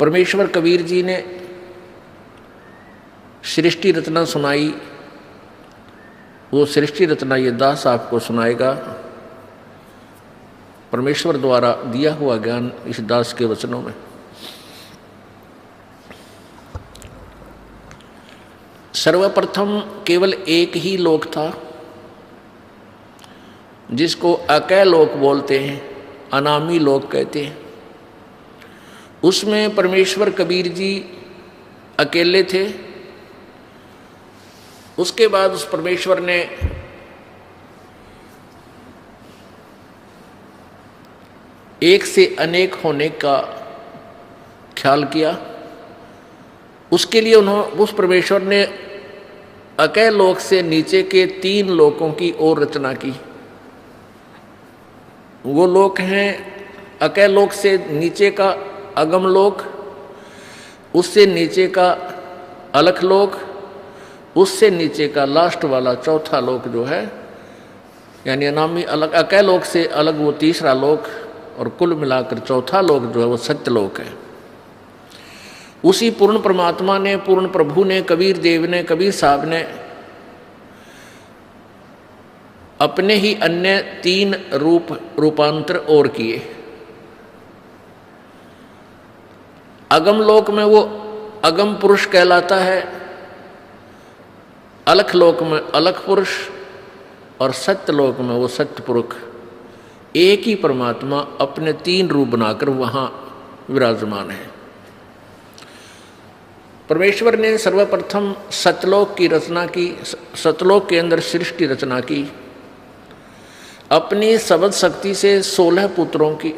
परमेश्वर कबीर जी ने सृष्टि रचना सुनाई, वो सृष्टि रचना ये दास आपको सुनाएगा। परमेश्वर द्वारा दिया हुआ ज्ञान इस दास के वचनों में। सर्वप्रथम केवल एक ही लोक था जिसको अकय लोक बोलते हैं, अनामी लोक कहते हैं। उसमें परमेश्वर कबीर जी अकेले थे। उसके बाद उस परमेश्वर ने एक से अनेक होने का ख्याल किया। उसके लिए उस परमेश्वर ने अकय लोक से नीचे के 3 लोकों की और रचना की। वो लोक हैं अकय लोक से नीचे का अगम लोक, उससे नीचे का अलख लोक, उससे नीचे का लास्ट वाला चौथा लोक जो है, यानी अनामी अलग अकय लोक से अलग वो तीसरा लोक, और कुल मिलाकर चौथा लोक जो है वो सत्यलोक है। उसी पूर्ण परमात्मा ने, पूर्ण प्रभु ने, कबीर देव ने, कबीर साहब ने अपने ही अन्य 3 रूपांतर और किए। अगम लोक में वो अगम पुरुष कहलाता है, अलख लोक में अलख पुरुष, और सत्य लोक में वो सत्य पुरुष। एक ही परमात्मा अपने 3 रूप बनाकर वहां विराजमान है। परमेश्वर ने सर्वप्रथम सतलोक की रचना की, सतलोक के अंदर सृष्टि रचना की। अपनी सबद शक्ति से 16 पुत्रों की,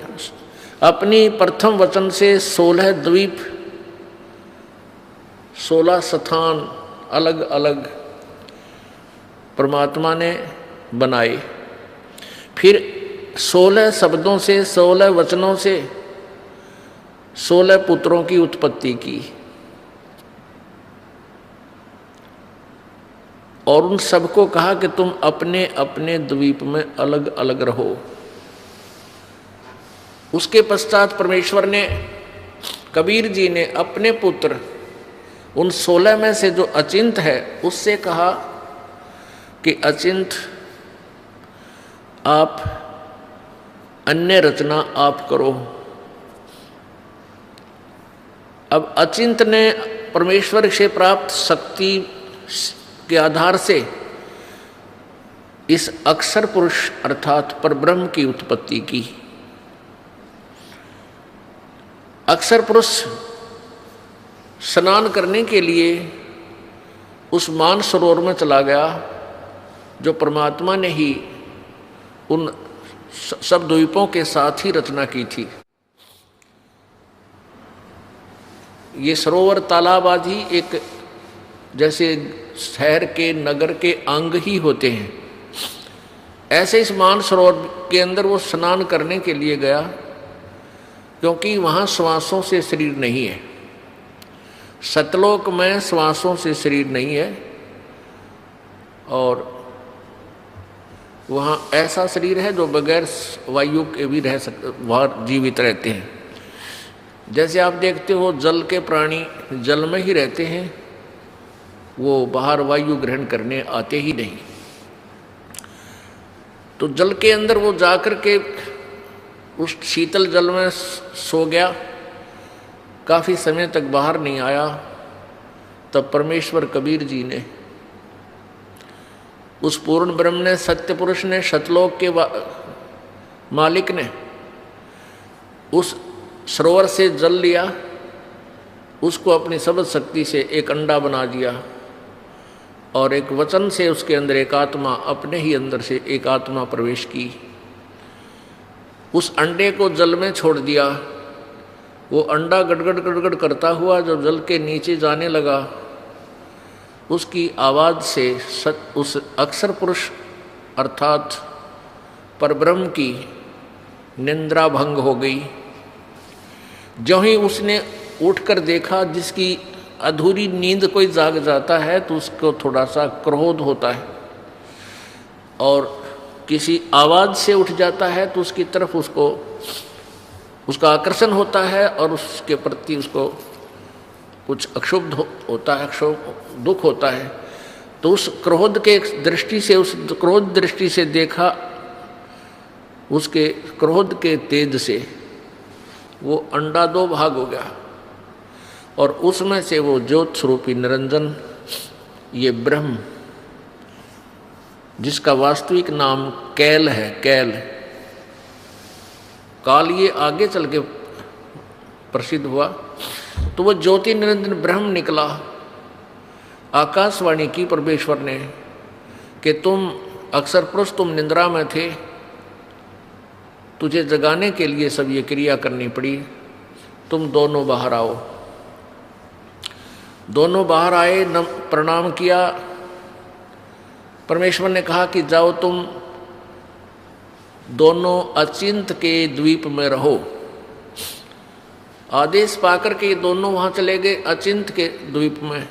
अपनी प्रथम वचन से 16 द्वीप, 16 स्थान अलग अलग परमात्मा ने बनाए। फिर 16 शब्दों से, 16 वचनों से 16 पुत्रों की उत्पत्ति की, और उन सबको कहा कि तुम अपने अपने द्वीप में अलग अलग रहो। उसके पश्चात परमेश्वर ने, कबीर जी ने अपने पुत्र उन 16 में से जो अचिंत है उससे कहा कि अचिंत आप अन्य रचना आप करो। अब अचिंत ने परमेश्वर से प्राप्त शक्ति के आधार से इस अक्षर पुरुष अर्थात परब्रह्म की उत्पत्ति की। अक्षर पुरुष स्नान करने के लिए उस मानसरोवर में चला गया जो परमात्मा ने ही उन सब द्वीपों के साथ ही रचना की थी। ये सरोवर तालाब आदि एक जैसे शहर के नगर के अंग ही होते हैं, ऐसे इस मानसरोवर के अंदर वो स्नान करने के लिए गया, क्योंकि वहाँ श्वासों से शरीर नहीं है। सतलोक में श्वासों से शरीर नहीं है, और वहाँ ऐसा शरीर है जो बगैर वायु के भी रह सकते, वहाँ जीवित रहते हैं। जैसे आप देखते हो जल के प्राणी जल में ही रहते हैं, वो बाहर वायु ग्रहण करने आते ही नहीं। तो जल के अंदर वो जाकर के उस शीतल जल में सो गया, काफ़ी समय तक बाहर नहीं आया। तब परमेश्वर कबीर जी ने, उस पूर्ण ब्रह्म ने, सत्य पुरुष ने, सतलोक के मालिक ने उस सरोवर से जल लिया, उसको अपनी सबद शक्ति से एक अंडा बना दिया, और एक वचन से उसके अंदर एक आत्मा, अपने ही अंदर से एक आत्मा प्रवेश की। उस अंडे को जल में छोड़ दिया। वो अंडा गड़गड़ गड़गड़ करता हुआ जब जल के नीचे जाने लगा, उसकी आवाज़ से उस अक्षर पुरुष अर्थात परब्रह्म की निंद्रा भंग हो गई। जो ही उसने उठकर देखा, जिसकी अधूरी नींद कोई जाग जाता है तो उसको थोड़ा सा क्रोध होता है, और किसी आवाज़ से उठ जाता है तो उसकी तरफ उसको उसका आकर्षण होता है और उसके प्रति उसको कुछ अक्षुब्ध होता है, दुख होता है। तो उस क्रोध के दृष्टि से, उस क्रोध दृष्टि से देखा, उसके क्रोध के तेज से वो अंडा दो भाग हो गया और उसमें से वो ज्योत स्वरूपी निरंजन, ये ब्रह्म, जिसका वास्तविक नाम कैल है, कैल काल, ये आगे चल के प्रसिद्ध हुआ। तो वो ज्योति निरंजन ब्रह्म निकला। आकाशवाणी की परमेश्वर ने कि तुम अक्सर पुरुष, तुम निद्रा में थे, तुझे जगाने के लिए सब ये क्रिया करनी पड़ी, तुम दोनों बाहर आओ। दोनों बाहर आए, प्रणाम किया। परमेश्वर ने कहा कि जाओ तुम दोनों अचिंत के द्वीप में रहो। आदेश पाकर के ये दोनों वहां चले गए अचिंत के द्वीप में।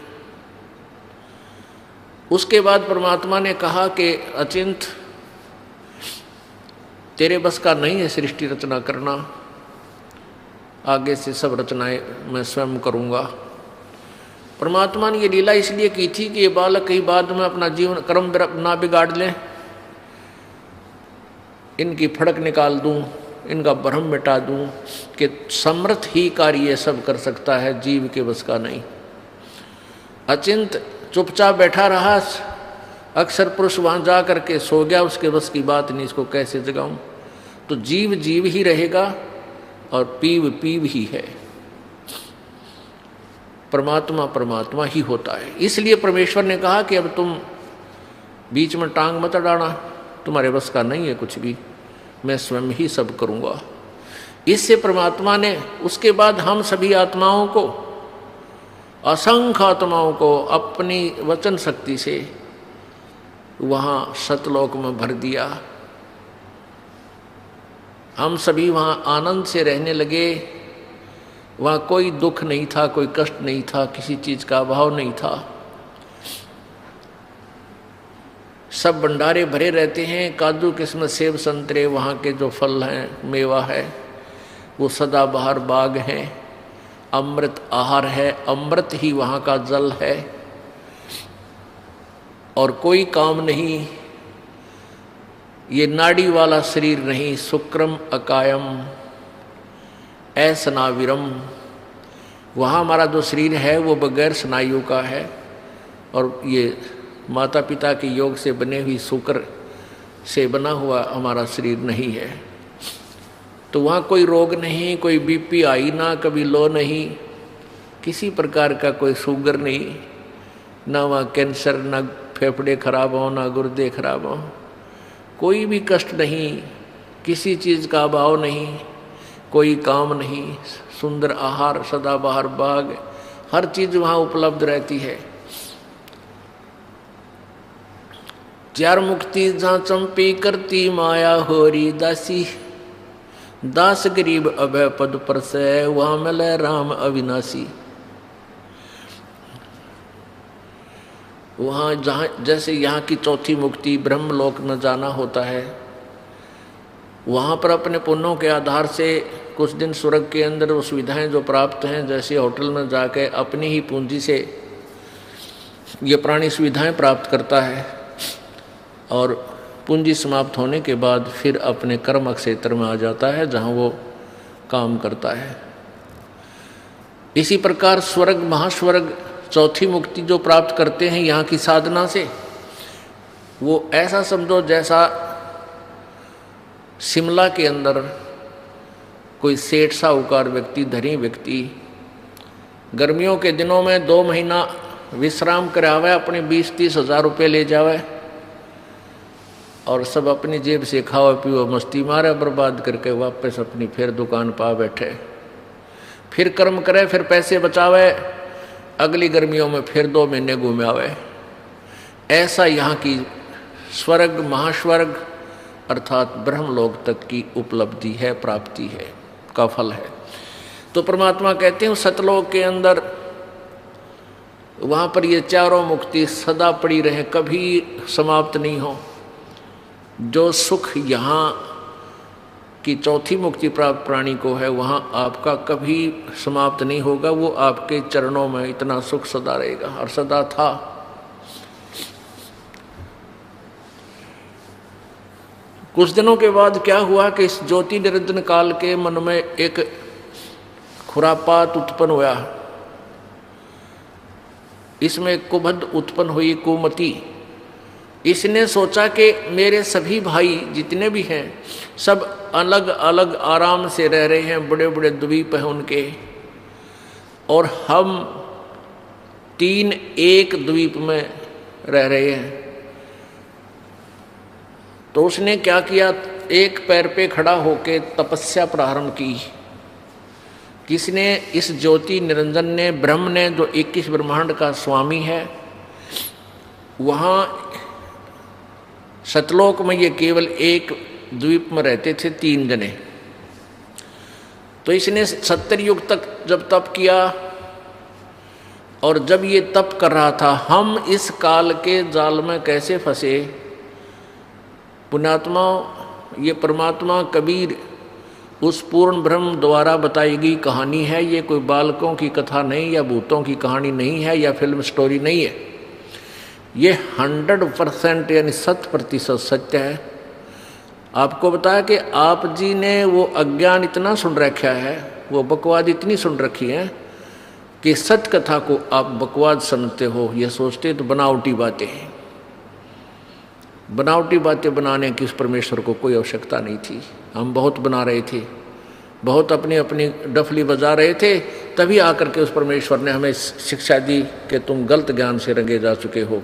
उसके बाद परमात्मा ने कहा कि अचिंत, तेरे बस का नहीं है सृष्टि रचना करना, आगे से सब रचनाएं मैं स्वयं करूंगा। परमात्मा ने ये लीला इसलिए की थी कि ये बालक कहीं बाद में अपना जीवन कर्म ना बिगाड़ लें, इनकी फड़क निकाल दूं, इनका भ्रम मिटा दूं कि समर्थ ही कार्य सब कर सकता है, जीव के बस का नहीं। अचिंत चुपचाप बैठा रहा, अक्सर पुरुष वहां जा करके सो गया, उसके बस की बात नहीं, इसको कैसे जगाऊं। तो जीव जीव ही रहेगा और पीव पीव ही है, परमात्मा परमात्मा ही होता है। इसलिए परमेश्वर ने कहा कि अब तुम बीच में टांग मत अड़ाना, तुम्हारे बस का नहीं है कुछ भी, मैं स्वयं ही सब करूंगा। इससे परमात्मा ने उसके बाद हम सभी आत्माओं को, असंख्य आत्माओं को अपनी वचन शक्ति से वहाँ सतलोक में भर दिया। हम सभी वहाँ आनंद से रहने लगे। वहाँ कोई दुख नहीं था, कोई कष्ट नहीं था, किसी चीज का अभाव नहीं था। सब भंडारे भरे रहते हैं, काजू किस्मत सेब संतरे वहाँ के जो फल हैं, मेवा है, वो सदाबहार बाग हैं। अमृत आहार है, अमृत ही वहाँ का जल है। और कोई काम नहीं, ये नाड़ी वाला शरीर नहीं, शुक्रम अकायम असनाविरम। वहाँ हमारा जो शरीर है वो बगैर स्नायु का है, और ये माता पिता के योग से बने हुई शुक्र से बना हुआ हमारा शरीर नहीं है। तो वहाँ कोई रोग नहीं, कोई बीपी हाई ना, कभी लो नहीं, किसी प्रकार का कोई शुगर नहीं, ना वहाँ कैंसर, ना फेफड़े खराब हो, ना गुर्दे खराब हो, कोई भी कष्ट नहीं, किसी चीज़ का अभाव नहीं, कोई काम नहीं, सुंदर आहार, सदाबहार बाग, हर चीज़ वहाँ उपलब्ध रहती है। चार मुक्ति जहाँ चंपी करती माया होरी दासी, दास गरीब अभय पद पर से वहाँ मिले राम अविनाशी। वहाँ जहाँ जैसे यहाँ की चौथी मुक्ति ब्रह्मलोक में जाना होता है, वहाँ पर अपने पुण्यों के आधार से कुछ दिन स्वर्ग के अंदर वो सुविधाएं जो प्राप्त हैं, जैसे होटल में जाके अपनी ही पूंजी से ये प्राणी सुविधाएं प्राप्त करता है, और पूंजी समाप्त होने के बाद फिर अपने कर्म क्षेत्र में आ जाता है जहाँ वो काम करता है। इसी प्रकार स्वर्ग, महास्वर्ग, चौथी मुक्ति जो प्राप्त करते हैं यहाँ की साधना से, वो ऐसा समझो जैसा शिमला के अंदर कोई सेठ साहूकार व्यक्ति, धनी व्यक्ति गर्मियों के दिनों में 2 महीना विश्राम करावे, अपने 20-30 हज़ार रुपये ले जावे और सब अपनी जेब से खाओ पियो मस्ती मारे, बर्बाद करके वापस अपनी फिर दुकान पा बैठे, फिर कर्म करे, फिर पैसे बचावे, अगली गर्मियों में फिर 2 महीने घूमे आवे। ऐसा यहाँ की स्वर्ग, महास्वर्ग अर्थात ब्रह्मलोक तक की उपलब्धि है, प्राप्ति है, का फल है। तो परमात्मा कहते हैं सतलोक के अंदर वहाँ पर ये चारों मुक्ति सदा पड़ी रहे, कभी समाप्त नहीं हो। जो सुख यहाँ कि चौथी मुक्ति प्राप्त प्राणी को है, वहाँ आपका कभी समाप्त नहीं होगा। वो आपके चरणों में इतना सुख सदा रहेगा और सदा था। कुछ दिनों के बाद क्या हुआ कि इस ज्योति निरंजन काल के मन में एक खुरापात उत्पन्न हुआ। इसमें कुबद उत्पन्न हुई, कुमति। इसने सोचा कि मेरे सभी भाई जितने भी हैं सब अलग अलग आराम से रह रहे हैं, बड़े बड़े द्वीप हैं उनके, और हम 3 एक द्वीप में रह रहे हैं। तो उसने क्या किया, एक पैर पे खड़ा होकर तपस्या प्रारंभ की। किसने? इस ज्योति निरंजन ने, ब्रह्म ने, जो 21 ब्रह्मांड का स्वामी है। वहाँ सतलोक में ये केवल एक द्वीप में रहते थे 3 जने। तो इसने 70 युग तक जब तप किया, और जब ये तप कर रहा था, हम इस काल के जाल में कैसे फंसे। पुण्यात्मा, ये परमात्मा कबीर उस पूर्ण ब्रह्म द्वारा बताई गई कहानी है। ये कोई बालकों की कथा नहीं, या भूतों की कहानी नहीं है, या फिल्म स्टोरी नहीं है। ये 100% यानी 100% सत्य है। आपको बताया कि आप जी ने वो अज्ञान इतना सुन रखा है, वो बकवाद इतनी सुन रखी है कि सत्य कथा को आप बकवाद समझते हो। ये सोचते तो बनावटी बातें हैं। बनावटी बातें बनाने की उस परमेश्वर को कोई आवश्यकता नहीं थी। हम बहुत बना रहे थे, बहुत अपनी अपनी डफली बजा रहे थे, तभी आकर के उस परमेश्वर ने हमें शिक्षा दी कि तुम गलत ज्ञान से रंगे जा चुके हो।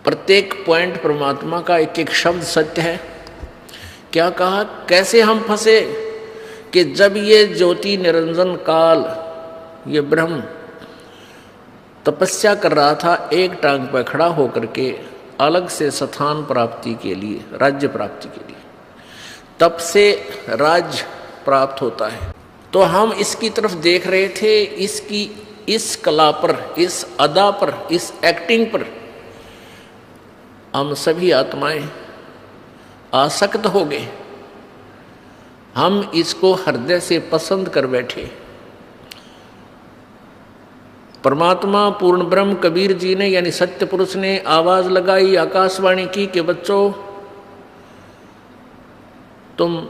प्रत्येक पॉइंट परमात्मा का एक एक शब्द सत्य है। क्या कहा, कैसे हम फंसे कि जब ये ज्योति निरंजन काल, ये ब्रह्म तपस्या कर रहा था, एक टांग पर खड़ा होकर के अलग से स्थान प्राप्ति के लिए, राज्य प्राप्ति के लिए, तब से राज्य प्राप्त होता है। तो हम इसकी तरफ देख रहे थे, इसकी इस कला पर, इस अदा पर, इस एक्टिंग पर हम सभी आत्माएं आसक्त हो गए। हम इसको हृदय से पसंद कर बैठे। परमात्मा पूर्ण ब्रह्म कबीर जी ने, यानी सत्य पुरुष ने आवाज लगाई, आकाशवाणी की कि बच्चों तुम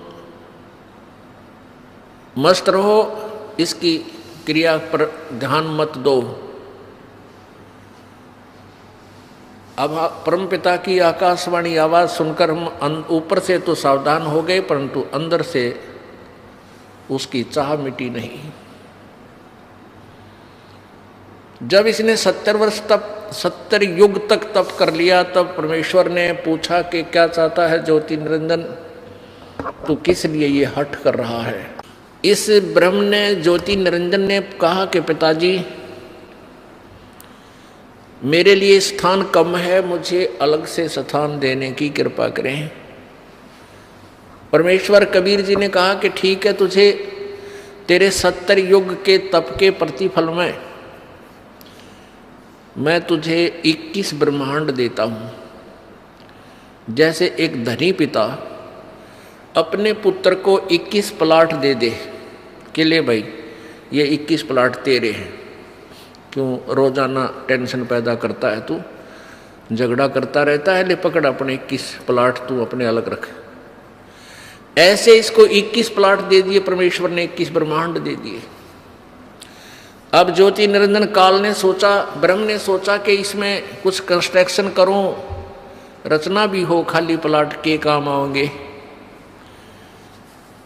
मस्त रहो, इसकी क्रिया पर ध्यान मत दो। अब परमपिता की आकाशवाणी आवाज सुनकर हम ऊपर से तो सावधान हो गए, परंतु अंदर से उसकी चाह मिटी नहीं। जब इसने 70 वर्ष तक, 70 युग तक तप कर लिया, तब परमेश्वर ने पूछा कि क्या चाहता है ज्योति निरंजन, तो किस लिए ये हठ कर रहा है। इस ब्रह्म ने, ज्योति निरंजन ने कहा कि पिताजी मेरे लिए स्थान कम है, मुझे अलग से स्थान देने की कृपा करें। परमेश्वर कबीर जी ने कहा कि ठीक है, तुझे तेरे 70 युग के तप के प्रतिफल में मैं तुझे 21 ब्रह्मांड देता हूँ। जैसे एक धनी पिता अपने पुत्र को 21 प्लाट दे दे कि ले भाई ये 21 प्लाट तेरे हैं, क्यों रोजाना टेंशन पैदा करता है, तू झगड़ा करता रहता है, ले पकड़ अपने 21 प्लाट तू अपने अलग रख। ऐसे इसको 21 प्लाट दे दिए परमेश्वर ने, 21 ब्रह्मांड दे दिए। अब ज्योति निरंजन काल ने सोचा, ब्रह्म ने सोचा कि इसमें कुछ कंस्ट्रक्शन करूं, रचना भी हो, खाली प्लाट के काम आओगे।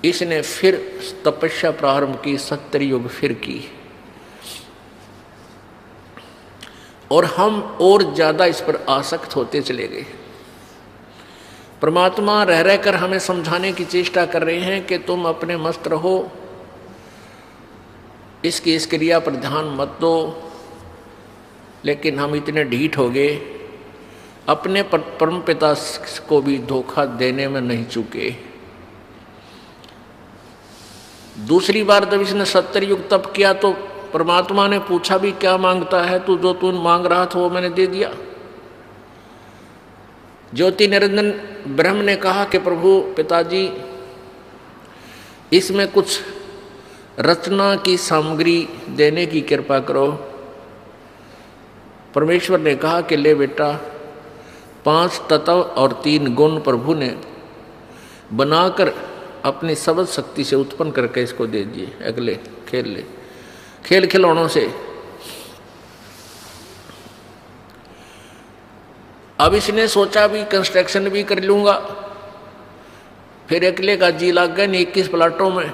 इसने फिर तपस्या प्रारंभ की, 70 युग फिर की, और हम और ज्यादा इस पर आसक्त होते चले गए। परमात्मा रह रहकर हमें समझाने की चेष्टा कर रहे हैं कि तुम अपने मस्त रहो, इसकी इस क्रिया पर ध्यान मत दो। लेकिन हम इतने ढीठ हो गए, अपने परम पिता को भी धोखा देने में नहीं चूके। दूसरी बार जब इसने 70 युग तप किया तो परमात्मा ने पूछा भी क्या मांगता है तू, जो तू मांग रहा था वो मैंने दे दिया। ज्योति निरंजन ब्रह्म ने कहा कि प्रभु पिताजी इसमें कुछ रचना की सामग्री देने की कृपा करो। परमेश्वर ने कहा कि ले बेटा, 5 तत्व और 3 गुण प्रभु ने बनाकर अपनी सबद शक्ति से उत्पन्न करके इसको दे दिए। अगले खेल ले, खेल खिलौनों से। अब इसने सोचा भी कंस्ट्रक्शन भी कर लूंगा, फिर अकेले का जी लग गया 21 प्लाटों में,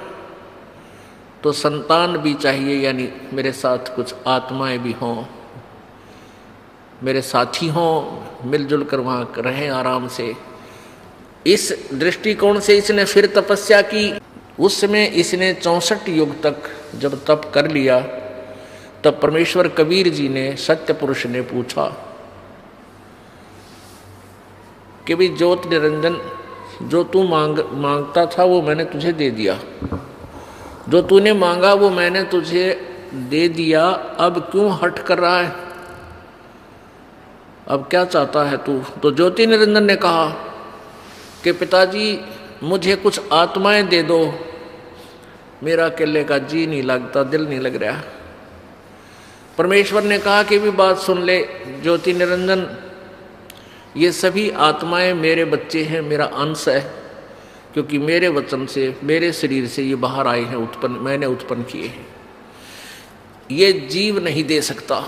तो संतान भी चाहिए, यानी मेरे साथ कुछ आत्माएं भी हों, मेरे साथी हों, मिलजुल कर वहाँ रहें आराम से। इस दृष्टिकोण से इसने फिर तपस्या की। उस समय इसने 64 युग तक जब तप कर लिया, तब परमेश्वर कबीर जी ने सत्य पुरुष ने पूछा कि भी ज्योत निरंजन, जो तू मांगता था वो मैंने तुझे दे दिया, जो तूने मांगा वो मैंने तुझे दे दिया, अब क्यों हट कर रहा है, अब क्या चाहता है तू? तो ज्योति निरंजन ने कहा कि पिताजी मुझे कुछ आत्माएं दे दो, मेरा अकेले का जी नहीं लगता, दिल नहीं लग रहा। परमेश्वर ने कहा कि भी बात सुन ले ज्योति निरंजन, ये सभी आत्माएं मेरे बच्चे हैं, मेरा अंश है, क्योंकि मेरे वचन से, मेरे शरीर से ये बाहर आए हैं, उत्पन्न मैंने उत्पन्न किए हैं। ये जीव नहीं दे सकता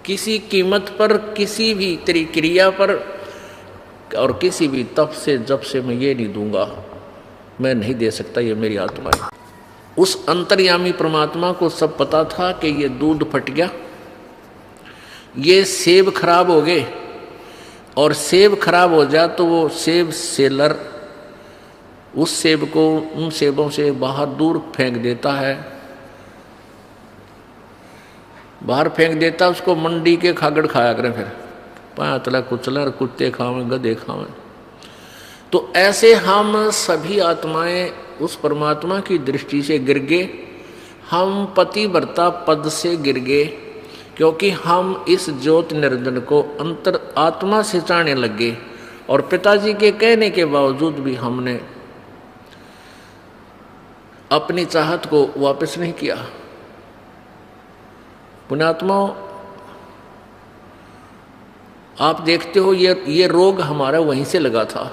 किसी कीमत पर, किसी भी तेरी क्रिया पर और किसी भी तप से जब से मैं ये नहीं दूंगा, मैं नहीं दे सकता, ये मेरी आत्मा है। उस अंतर्यामी परमात्मा को सब पता था कि ये दूध फट गया, ये सेब खराब हो गए, और सेब खराब हो जाए तो वो सेब सेलर उस सेब को उन सेबों से बाहर दूर फेंक देता है, बाहर फेंक देता, उसको मंडी के खागड़ खाया करें, फिर पातला कुचला और कुत्ते खावें, गधे खावें। तो ऐसे हम सभी आत्माएं उस परमात्मा की दृष्टि से गिर गए, हम पतिव्रता पद से गिर गए, क्योंकि हम इस ज्योति निरंजन को अंतर आत्मा से चाहने लग गए, और पिताजी के कहने के बावजूद भी हमने अपनी चाहत को वापस नहीं किया। पुण्यात्माओं, आप देखते हो ये रोग हमारा वहीं से लगा था।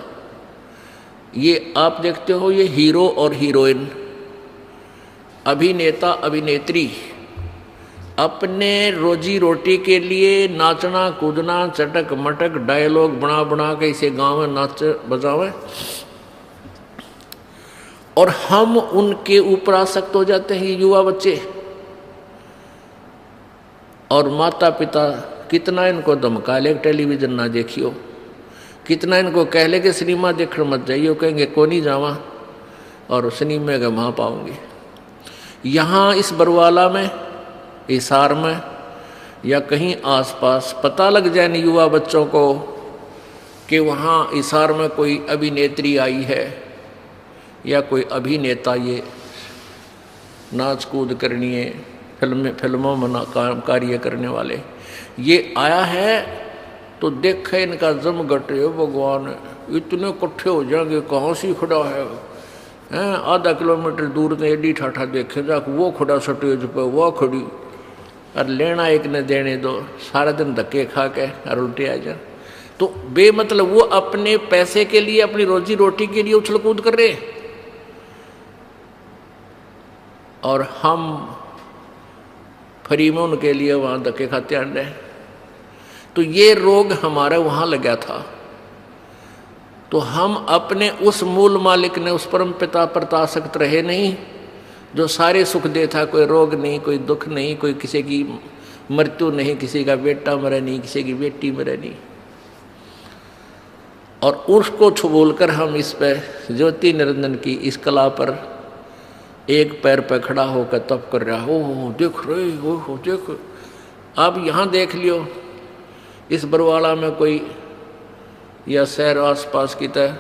ये आप देखते हो, ये हीरो और हीरोइन, अभिनेता अभिनेत्री अपने रोजी रोटी के लिए नाचना कूदना, चटक मटक डायलॉग बना बना के इसे गाँव में नाच बजावे, और हम उनके ऊपर आसक्त हो जाते हैं, युवा बच्चे। और माता पिता कितना इनको धमका ले टेलीविजन ना देखियो, कितना इनको कह ले कि सिनेमा देखने मत जाइए, कहेंगे को नहीं जावा, और सिनेमा का वहाँ पाऊंगी। यहाँ इस बरवाला में, हिसार में या कहीं आसपास पता लग जाए युवा बच्चों को कि वहाँ हिसार में कोई अभिनेत्री आई है या कोई अभिनेता, ये नाच कूद करनी है, फिल्मों में कार्य करने वाले ये आया है, तो देखे इनका जम घटे, भगवान इतने इकट्ठे हो जाएंगे, कहाँ से खड़ा है, आधा किलोमीटर दूर से एडी ठाठा देखे जाके वो खड़ा स्टेज पे, वो खड़ी, और लेना एक ने देने दो, सारा दिन धक्के खा के और उल्टे आ जाए। तो बेमतलब वो अपने पैसे के लिए, अपनी रोजी रोटी के लिए उछल कूद कर रहे, और हम फ्री में उनके लिए वहाँ धक्के खाते आने। तो ये रोग हमारा वहाँ लगा था। तो हम अपने उस मूल मालिक ने, उस परम पिता पर आसक्त रहे नहीं, जो सारे सुख देता, कोई रोग नहीं, कोई दुख नहीं, कोई किसी की मृत्यु नहीं, किसी का बेटा मरे नहीं, किसी की बेटी मरे नहीं, और उसको छुबोलकर हम इस पे ज्योति निरंजन की इस कला पर एक पैर पे खड़ा होकर तप कर रहा। ओह देख रहे हो, देख, अब यहाँ देख लियो, इस बरवाला में कोई या शहर आसपास की तरह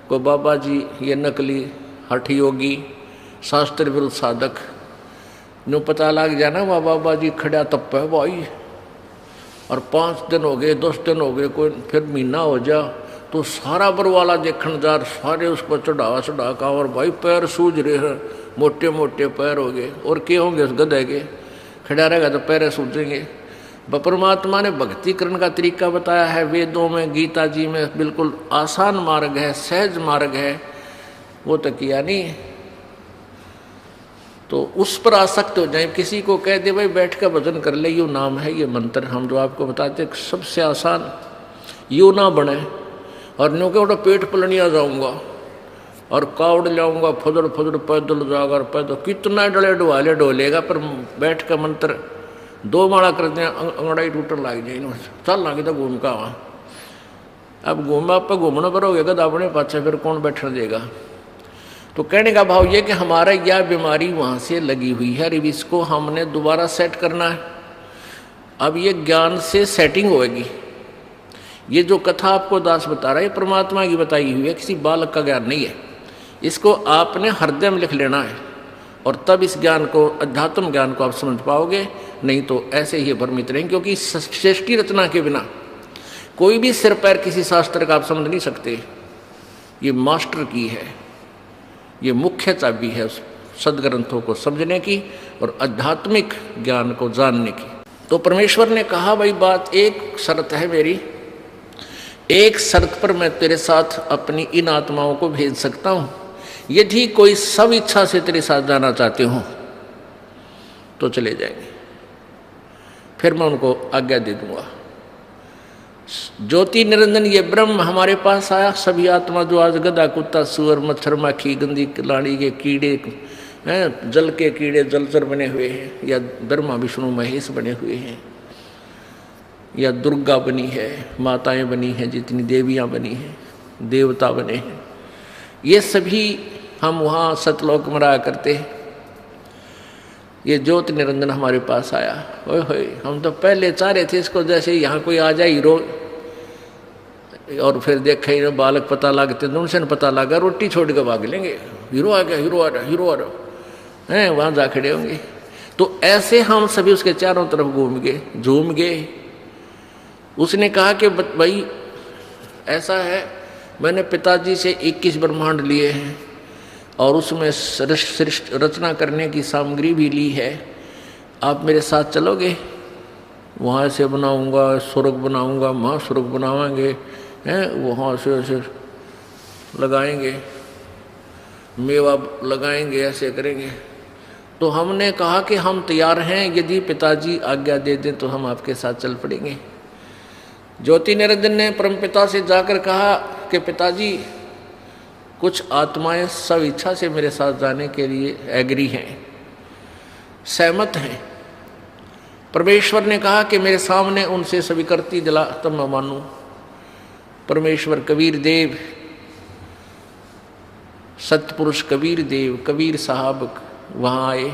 कोई बाबा जी, ये नकली हठ योगी, शास्त्र विरुद्ध साधक, नो पता लग जाना वह बाबा जी खड़ा तप है भाई, और 5 दिन हो गए, 10 दिन हो गए, कोई फिर महीना हो जा, तो सारा बरवाला देखने जा, सारे उस पर चढ़ा चढ़ा का, और भाई पैर सूझ रहे हैं, मोटे मोटे पैर हो गए, और क्या होंगे उस गधे के, खड़ा रहेगा तो पैर सूझेंगे। परमात्मा ने भक्ति करने का तरीका बताया है वेदों में, गीता जी में, बिल्कुल आसान मार्ग है, सहज मार्ग है, वो तो किया नहीं। तो उस पर आसक्त हो जाए, किसी को कह दे भाई बैठ कर भजन कर ले, यो नाम है, ये मंत्र हम जो आपको बताते सबसे आसान, यो ना बने। और न्यू के उठो पेट पलनिया जाऊंगा और कावड़ लाऊंगा, फुदड़ फुदड़ पैदल जाकर, पैदल कितना डले डुआले डोलेगा, पर बैठ कर मंत्र 2 माला कर दें, अंगड़ाई टूटन लग जाए, चल लगे तो घूम का वहाँ। अब घूमा आप घूमना पर हो गया अपने पाछे, फिर कौन बैठने देगा। तो कहने का भाव ये कि हमारा यह बीमारी वहाँ से लगी हुई है, अब इसको हमने दोबारा सेट करना है। अब ये ज्ञान से सेटिंग होएगी। ये जो कथा आपको दास बता रहा है, ये परमात्मा की बताई हुई है, किसी बालक का ज्ञान नहीं है। इसको आपने हृदय में लिख लेना है, और तब इस ज्ञान को, अध्यात्म ज्ञान को आप समझ पाओगे, नहीं तो ऐसे ही भ्रमित रहेंगे। क्योंकि सृष्टि रचना के बिना कोई भी सिर पैर किसी शास्त्र का आप समझ नहीं सकते। ये मास्टर की है, ये मुख्य चाबी है उस सदग्रंथों को समझने की और आध्यात्मिक ज्ञान को जानने की। तो परमेश्वर ने कहा भाई बात, एक शर्त है मेरी, एक शर्त पर मैं तेरे साथ अपनी इन आत्माओं को भेज सकता हूँ, यदि कोई सब इच्छा से तेरे साथ जाना चाहते हो तो चले जाएंगे, फिर मैं उनको आज्ञा दे दूंगा। ज्योति निरंजन ये ब्रह्म हमारे पास आया, सभी आत्मा जो आज गधा कुत्ता सुअर मच्छर माखी गंदी लाड़ी के कीड़े हैं, जल के कीड़े जलचर बने हुए हैं, या ब्रह्मा विष्णु महेश बने हुए हैं, या दुर्गा बनी है, माताएं बनी हैं, जितनी देवियां बनी हैं, देवता बने हैं, ये सभी हम वहाँ सतलोक में रहा करते हैं। ये ज्योति निरंजन हमारे पास आया, ओए होए, हम तो पहले चाह रहे थे इसको जैसे यहाँ कोई आ जाए हीरो, और फिर देखे बालक पता लगते तो उनसे पता लगा, रोटी छोड़ के भाग लेंगे, हीरो आ गया, हीरो आ रहा, हीरो आ रहा है, वहाँ जा खड़े होंगे। तो ऐसे हम सभी उसके चारों तरफ घूम गए, झूम गए। उसने कहा कि भाई ऐसा है, मैंने पिताजी से 21 ब्रह्मांड लिए हैं और उसमें रचना करने की सामग्री भी ली है, आप मेरे साथ चलोगे? वहाँ से बनाऊंगा, स्वर्ग बनाऊंगा, महास्वर्ग बनावाएंगे, हैं, वहाँ से ऐसे लगाएंगे, मेवा लगाएंगे, ऐसे करेंगे। तो हमने कहा कि हम तैयार हैं, यदि पिताजी आज्ञा दे दें तो हम आपके साथ चल पड़ेंगे। ज्योति निरंजन ने परमपिता से जाकर कहा कि पिताजी कुछ आत्माएं सब इच्छा से मेरे साथ जाने के लिए एग्री हैं, सहमत हैं। परमेश्वर ने कहा कि मेरे सामने उनसे स्वीकृति दिला तब मैं मानूं। परमेश्वर कबीर देव, सतपुरुष कबीर देव, कबीर साहब वहाँ आए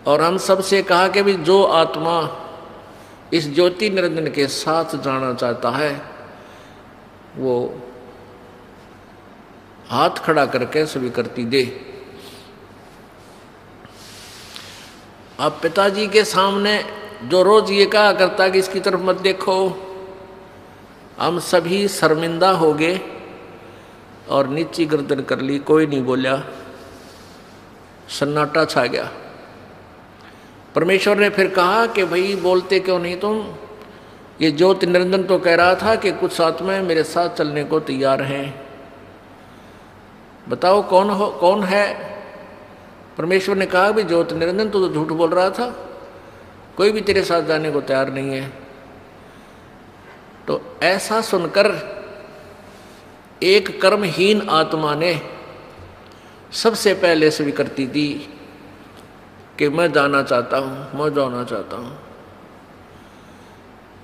और हम सबसे कहा कि भी जो आत्मा इस ज्योति निरंजन के साथ जाना चाहता है वो हाथ खड़ा करके स्वीकृति दे। अब पिताजी के सामने जो रोज ये कहा करता कि इसकी तरफ मत देखो, हम सभी शर्मिंदा हो गए और नीची गर्दन कर ली, कोई नहीं बोला, सन्नाटा छा गया। परमेश्वर ने फिर कहा कि भाई बोलते क्यों नहीं तुम? ये ज्योति निरंजन तो कह रहा था कि कुछ आत्माएं मेरे साथ चलने को तैयार हैं, बताओ कौन है? परमेश्वर ने कहा भी ज्योति निरंजन तो झूठ बोल रहा था, कोई भी तेरे साथ जाने को तैयार नहीं है। तो ऐसा सुनकर एक कर्महीन आत्मा ने सबसे पहले स्वीकृति दी कि मैं जाना चाहता हूं, मैं जाना चाहता हूं।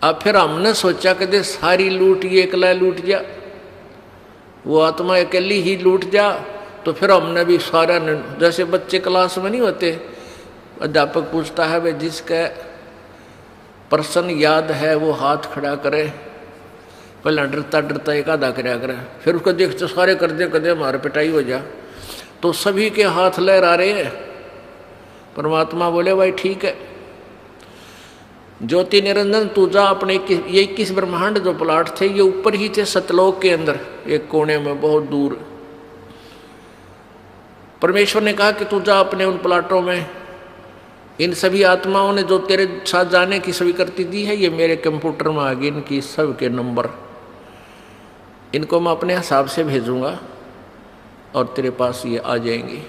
अब फिर हमने सोचा कि सारी लूट ये अकेला लूट जा, वो आत्मा अकेली ही लूट जा, तो फिर हमने भी सारा, जैसे बच्चे क्लास में नहीं होते, अध्यापक पूछता है भाई जिसका प्रश्न याद है वो हाथ खड़ा करे, पहले डरता डरता एक आधा कराया करे, फिर उसको देखते सारे कर दे कदे हमारे पिटाई हो जा। तो सभी के हाथ लहरा रहे हैं। परमात्मा बोले भाई ठीक है, ज्योति निरंजन तू जा अपने ये 21 ब्रह्मांड जो प्लाट थे ये ऊपर ही थे सतलोक के अंदर एक कोने में बहुत दूर। परमेश्वर ने कहा कि तू जा अपने उन प्लाटों में, इन सभी आत्माओं ने जो तेरे साथ जाने की स्वीकृति दी है ये मेरे कंप्यूटर में आ गई, इनकी सब के नंबर, इनको मैं अपने हिसाब से भेजूंगा और तेरे पास ये आ जाएंगे।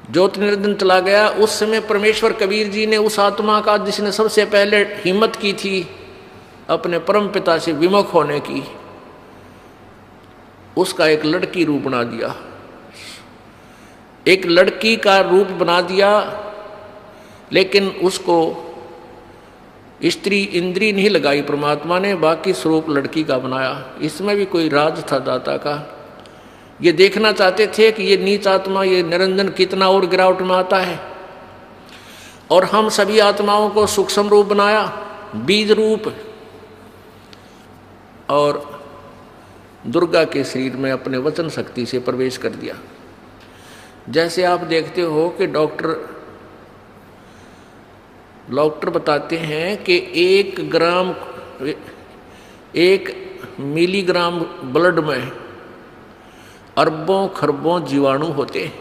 ज्योति निरंजन चला गया। उस समय परमेश्वर कबीर जी ने उस आत्मा का जिसने सबसे पहले हिम्मत की थी अपने परम पिता से विमुख होने की, उसका एक लड़की रूप बना दिया, एक लड़की का रूप बना दिया, लेकिन उसको स्त्री इंद्री नहीं लगाई परमात्मा ने, बाकी स्वरूप लड़की का बनाया। इसमें भी कोई राज था दाता का। ये देखना चाहते थे कि ये नीच आत्मा ये निरंजन कितना और गिरावट में आता है, और हम सभी आत्माओं को सूक्ष्म रूप बनाया, बीज रूप, और दुर्गा के शरीर में अपने वचन शक्ति से प्रवेश कर दिया। जैसे आप देखते हो कि डॉक्टर बताते हैं कि 1 मिलीग्राम ब्लड में अरबों खरबों जीवाणु होते हैं,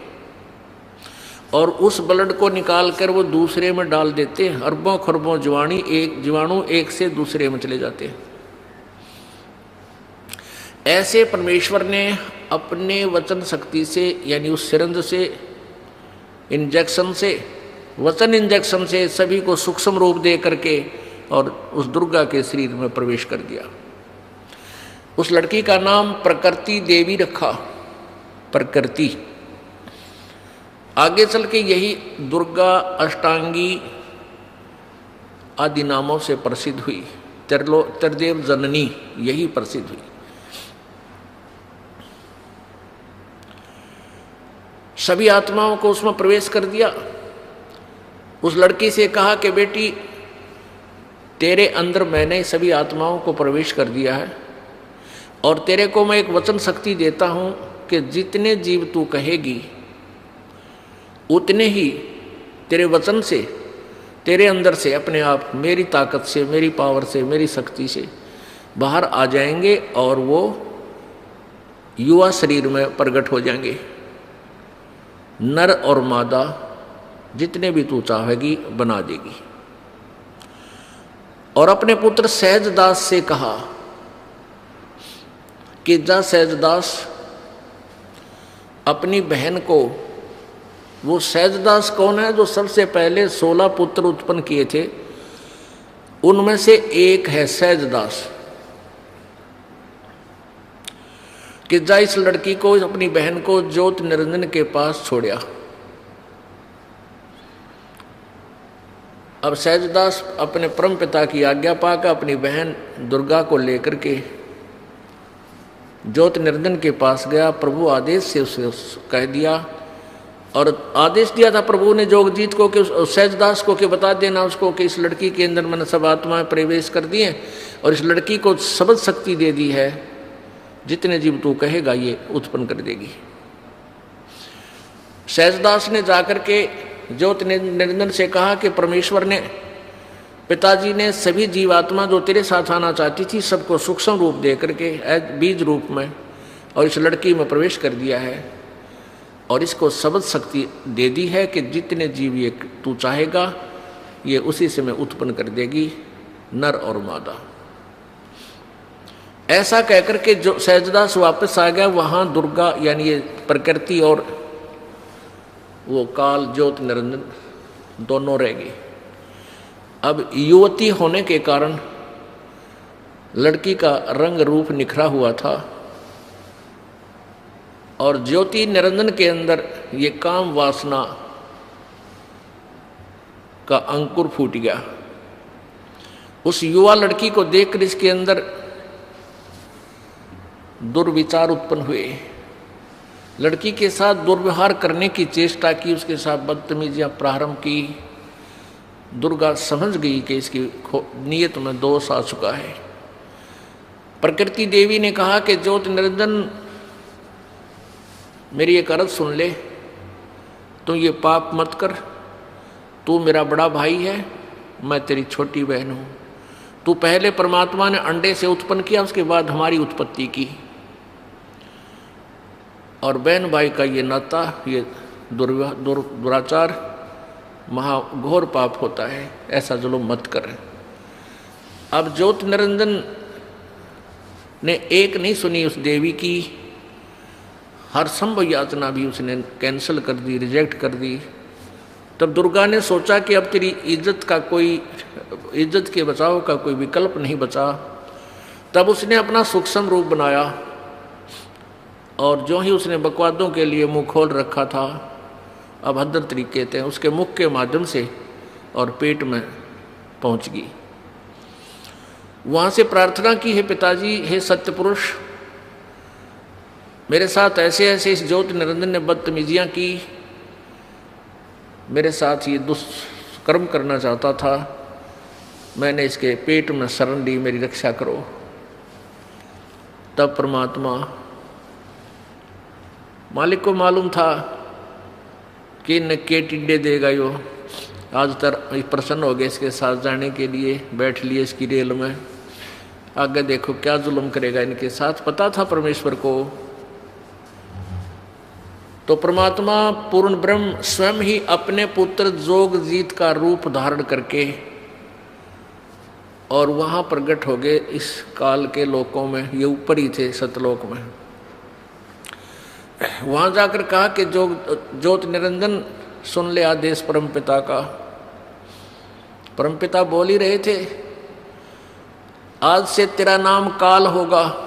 और उस ब्लड को निकाल कर वो दूसरे में डाल देते हैं। अरबों खरबों जीवाणु एक से दूसरे में चले जाते हैं। ऐसे परमेश्वर ने अपने वचन शक्ति से यानी उस सिरंज से इंजेक्शन से वचन इंजेक्शन से सभी को सूक्ष्म रूप दे करके और उस दुर्गा के शरीर में प्रवेश कर दिया। उस लड़की का नाम प्रकृति देवी रखा। प्रकृति आगे चल के यही दुर्गा अष्टांगी आदि नामों से प्रसिद्ध हुई। त्रिदेव जननी यही प्रसिद्ध हुई। सभी आत्माओं को उसमें प्रवेश कर दिया। उस लड़की से कहा कि बेटी तेरे अंदर मैंने सभी आत्माओं को प्रवेश कर दिया है, और तेरे को मैं एक वचन शक्ति देता हूं कि जितने जीव तू कहेगी उतने ही तेरे वचन से तेरे अंदर से अपने आप मेरी ताकत से, मेरी पावर से, मेरी शक्ति से बाहर आ जाएंगे और वो युवा शरीर में प्रकट हो जाएंगे। नर और मादा जितने भी तू चाहेगी बना देगी। और अपने पुत्र सहजदास से कहा कि जा सहजदास अपनी बहन को, वो सहजदास कौन है? जो सबसे पहले 16 पुत्र उत्पन्न किए थे उनमें से एक है सहजदास, कि जा इस लड़की को, अपनी बहन को ज्योति निरंजन के पास छोड़या। अब सहजदास अपने परम पिता की आज्ञा पाकर अपनी बहन दुर्गा को लेकर के ज्योति निरंजन के पास गया। प्रभु आदेश से उसे कह दिया, और आदेश दिया था प्रभु ने जोगजीत को कि सहजदास को कि बता देना उसको कि इस लड़की के अंदर मैंने सब आत्माएं प्रवेश कर दी हैं, और इस लड़की को शब्द शक्ति दे दी है, जितने जीव तू कहेगा ये उत्पन्न कर देगी। सहजदास ने जाकर के ज्योति निरंजन से कहा कि परमेश्वर ने, पिताजी ने सभी जीवात्मा जो तेरे साथ आना चाहती थी सबको सूक्ष्म रूप दे करके बीज रूप में और इस लड़की में प्रवेश कर दिया है, और इसको शब्द शक्ति दे दी है कि जितने जीव ये तू चाहेगा ये उसी से मैं उत्पन्न कर देगी, नर और मादा। ऐसा कहकर के जो सहजदास वापस आ गया, वहां दुर्गा यानी ये प्रकृति और वो काल ज्योति निरंजन दोनों रह गए। अब युवती होने के कारण लड़की का रंग रूप निखरा हुआ था, और ज्योति निरंजन के अंदर ये काम वासना का अंकुर फूट गया। उस युवा लड़की को देखकर इसके अंदर दुर्विचार उत्पन्न हुए। लड़की के साथ दुर्व्यवहार करने की चेष्टा की, उसके साथ बदतमीजियां प्रारंभ की। दुर्गा समझ गई कि इसकी नियत में दोष आ चुका है। प्रकृति देवी ने कहा कि ज्योति निरंजन मेरी एक अर्ज सुन ले, तू ये पाप मत कर, तू मेरा बड़ा भाई है, मैं तेरी छोटी बहन हूँ। तू पहले परमात्मा ने अंडे से उत्पन्न किया, उसके बाद हमारी उत्पत्ति की। और बहन भाई का ये नाता, ये दुराचार महाघोर पाप होता है, ऐसा जुल्म मत कर। अब ज्योति निरंजन ने एक नहीं सुनी उस देवी की, हर संभव यातना भी उसने कैंसिल कर दी, रिजेक्ट कर दी। तब दुर्गा ने सोचा कि अब तेरी इज्जत के बचाव का कोई विकल्प नहीं बचा। तब उसने अपना सूक्ष्म रूप बनाया और जो ही उसने बकवादों के लिए मुंह खोल रखा था, अभद्र तरीके थे, उसके मुख के माध्यम से और पेट में पहुंच गई। वहां से प्रार्थना की, हे पिताजी, हे सत्य पुरुष, मेरे साथ ऐसे ऐसे इस ज्योति निरंजन ने बदतमीजियां की, मेरे साथ ये दुष्कर्म करना चाहता था, मैंने इसके पेट में शरण ली, मेरी रक्षा करो। तब परमात्मा, मालिक को मालूम था कि न के टिड्डे देगा यो, आज तक प्रसन्न हो गए इसके साथ जाने के लिए, बैठ लिए इसकी रेल में, आगे देखो क्या जुल्म करेगा इनके साथ, पता था परमेश्वर को। तो परमात्मा पूर्ण ब्रह्म स्वयं ही अपने पुत्र जोगजीत का रूप धारण करके और वहां प्रकट हो गए इस काल के लोकों में, ये ऊपर ही थे सतलोक में। वहां जाकर कहा कि जो ज्योति निरंजन सुन ले आदेश परमपिता का। परमपिता बोल ही रहे थे, आज से तेरा नाम काल होगा,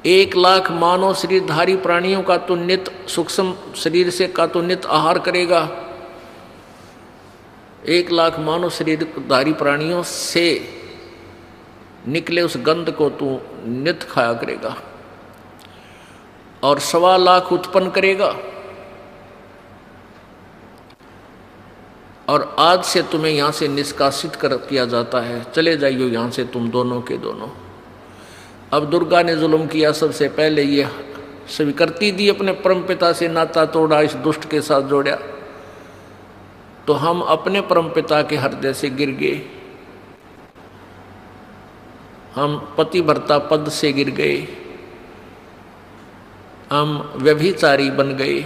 1,00,000 मानव शरीरधारी प्राणियों का तो नित सूक्ष्म शरीर से का तो नित आहार करेगा, 1,00,000 मानव शरीरधारी प्राणियों से निकले उस गंध को तू नित खाया करेगा और 1,25,000 उत्पन्न करेगा। और आज से तुम्हें यहां से निष्कासित कर किया जाता है, चले जाइयो यहां से तुम दोनों के दोनों। अब दुर्गा ने जुल्म किया, सबसे पहले ये स्वीकृति दी, अपने परमपिता से नाता तोड़ा, इस दुष्ट के साथ जोड़ा, तो हम अपने परमपिता के हृदय से गिर गए, हम पतिव्रता पद से गिर गए, हम व्यभिचारी बन गए।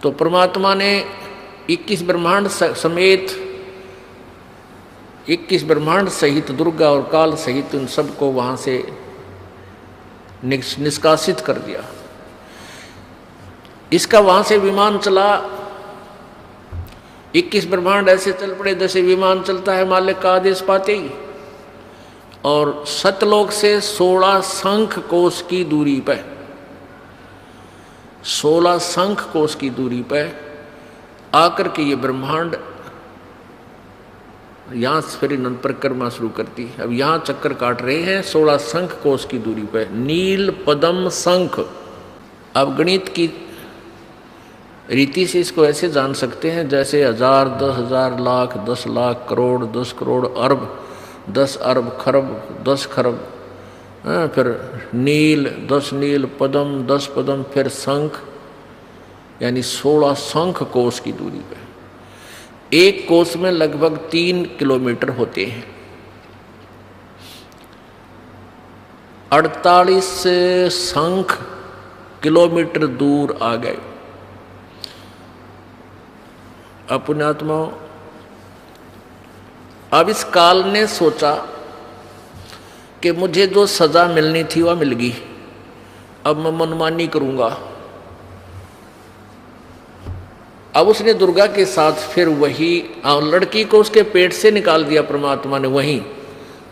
तो परमात्मा ने 21 ब्रह्मांड समेत 21 ब्रह्मांड सहित दुर्गा और काल सहित उन सबको वहां से निष्कासित कर दिया। इसका वहां से विमान चला, 21 ब्रह्मांड ऐसे चल पड़े जैसे विमान चलता है मालिक का आदेश पाते ही। और सतलोक से 16 शंख कोश की दूरी पर, 16 शंख कोश की दूरी पर आकर के ये ब्रह्मांड यहां से फिर नंद परिक्रमा शुरू करती। अब यहां चक्कर काट रहे हैं 16 शंख कोश की दूरी पर, नील पद्म शंख। अब गणित की रीति से इसको ऐसे जान सकते हैं जैसे 1000, 10,000, लाख, 10 लाख, करोड़, 10 करोड़, अरब, 10 अरब, खरब, 10 खरब, फिर नील, 10 नील, पद्म, 10 पद्म, फिर शंख, यानी 16 शंख कोश की दूरी पे। एक कोश में लगभग 3 किलोमीटर होते हैं। 48 शंख किलोमीटर दूर आ गए। पुण्यात्माओं, अब इस काल ने सोचा कि मुझे जो सजा मिलनी थी वह मिल गई, अब मैं मनमानी करूंगा। अब उसने दुर्गा के साथ फिर वही लड़की को उसके पेट से निकाल दिया परमात्मा ने, वहीं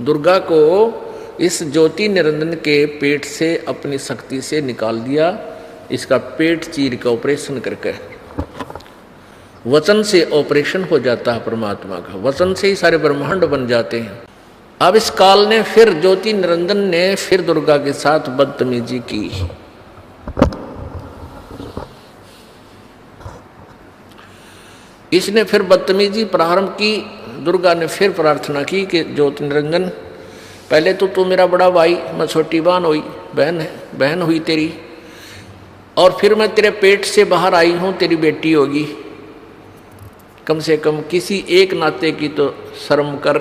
दुर्गा को इस ज्योति निरंजन के पेट से अपनी शक्ति से निकाल दिया। इसका पेट चीर का ऑपरेशन करके, वचन से ऑपरेशन हो जाता है परमात्मा का, वचन से ही सारे ब्रह्मांड बन जाते हैं। अब इस काल ने फिर ज्योति निरंजन ने फिर दुर्गा के साथ बदतमीजी की। इसने फिर बदतमीजी प्रारंभ की। दुर्गा ने फिर प्रार्थना की कि ज्योति निरंजन, पहले तो तू मेरा बड़ा भाई, मैं छोटी बहन हुई तेरी, और फिर मैं तेरे पेट से बाहर आई हूं, तेरी बेटी होगी। कम से कम किसी एक नाते की तो शर्म कर।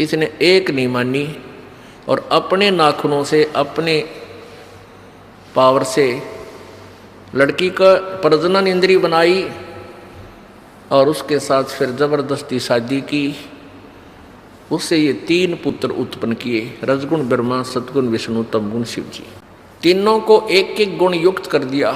इसने एक नहीं मानी और अपने नाखूनों से, अपने पावर से लड़की का प्रजनन इंद्री बनाई और उसके साथ फिर जबरदस्ती शादी की। उससे ये 3 पुत्र उत्पन्न किए, रजगुण ब्रह्मा, सतगुण विष्णु, तमगुण शिव जी। तीनों को एक एक गुण युक्त कर दिया।